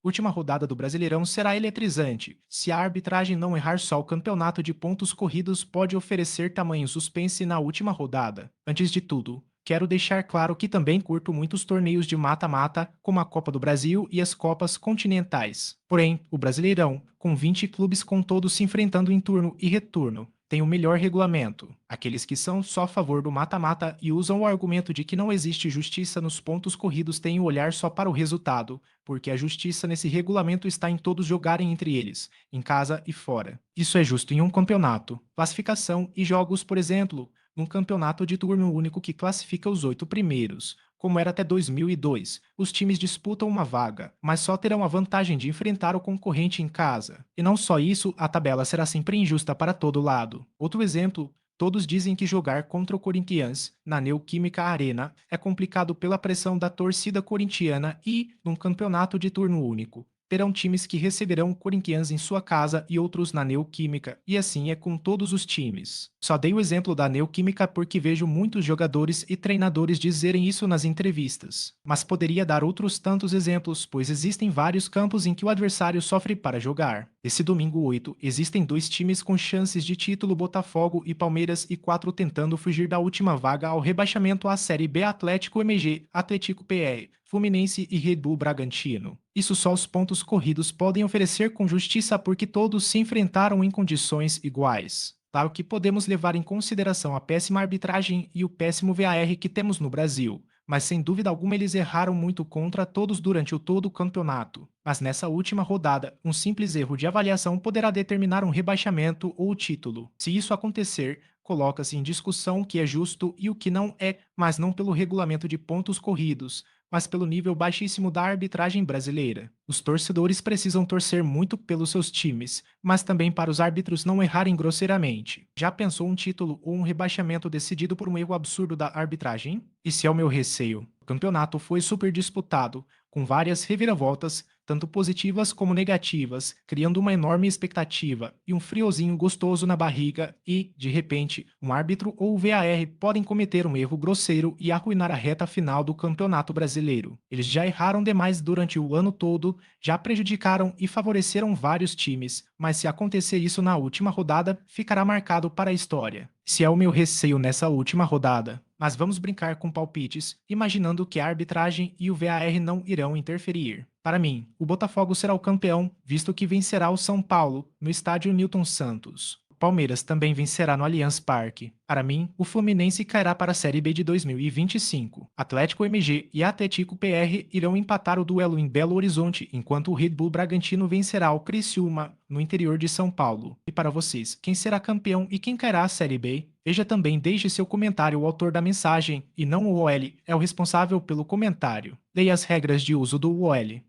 Última rodada do Brasileirão será eletrizante. Se a arbitragem não errar, só o campeonato de pontos corridos pode oferecer tamanho suspense na última rodada. Antes de tudo, quero deixar claro que também curto muitos torneios de mata-mata, como a Copa do Brasil e as Copas Continentais. Porém, o Brasileirão, com 20 clubes com todos se enfrentando em turno e retorno, tem o melhor regulamento. Aqueles que são só a favor do mata-mata e usam o argumento de que não existe justiça nos pontos corridos têm o olhar só para o resultado, porque a justiça nesse regulamento está em todos jogarem entre eles, em casa e fora. Isso é justo em um campeonato, classificação e jogos, por exemplo, num campeonato de turno único que classifica os 8 primeiros. Como era até 2002, os times disputam uma vaga, mas só terão a vantagem de enfrentar o concorrente em casa. E não só isso, a tabela será sempre injusta para todo lado. Outro exemplo, todos dizem que jogar contra o Corinthians na Neoquímica Arena é complicado pela pressão da torcida corintiana e, num campeonato de turno único, terão times que receberão o Corinthians em sua casa e outros na Neoquímica, e assim é com todos os times. Só dei o exemplo da Neoquímica porque vejo muitos jogadores e treinadores dizerem isso nas entrevistas. Mas poderia dar outros tantos exemplos, pois existem vários campos em que o adversário sofre para jogar. Esse domingo 8, existem dois times com chances de título: Botafogo e Palmeiras, e quatro tentando fugir da última vaga ao rebaixamento à Série B: Atlético MG, Atlético PR, Fluminense e Red Bull Bragantino. Isso só os pontos corridos podem oferecer com justiça porque todos se enfrentaram em condições iguais. Claro que podemos levar em consideração a péssima arbitragem e o péssimo VAR que temos no Brasil, mas sem dúvida alguma eles erraram muito contra todos durante o todo o campeonato. Mas nessa última rodada, um simples erro de avaliação poderá determinar um rebaixamento ou o título. Se isso acontecer, coloca-se em discussão o que é justo e o que não é, mas não pelo regulamento de pontos corridos, mas pelo nível baixíssimo da arbitragem brasileira. Os torcedores precisam torcer muito pelos seus times, mas também para os árbitros não errarem grosseiramente. Já pensou um título ou um rebaixamento decidido por um erro absurdo da arbitragem? Esse é o meu receio. O campeonato foi super disputado, com várias reviravoltas, tanto positivas como negativas, criando uma enorme expectativa e um friozinho gostoso na barriga e, de repente, um árbitro ou o VAR podem cometer um erro grosseiro e arruinar a reta final do Campeonato Brasileiro. Eles já erraram demais durante o ano todo, já prejudicaram e favoreceram vários times, mas se acontecer isso na última rodada, ficará marcado para a história. Se é o meu receio nessa última rodada. Mas vamos brincar com palpites, imaginando que a arbitragem e o VAR não irão interferir. Para mim, o Botafogo será o campeão, visto que vencerá o São Paulo no estádio Newton Santos. O Palmeiras também vencerá no Allianz Parque. Para mim, o Fluminense cairá para a Série B de 2025. Atlético MG e Atlético PR irão empatar o duelo em Belo Horizonte, enquanto o Red Bull Bragantino vencerá o Criciúma, no interior de São Paulo. E para vocês, quem será campeão e quem cairá à Série B? Veja também, deixe seu comentário. O autor da mensagem, e não o OL, é o responsável pelo comentário. Leia as regras de uso do OL.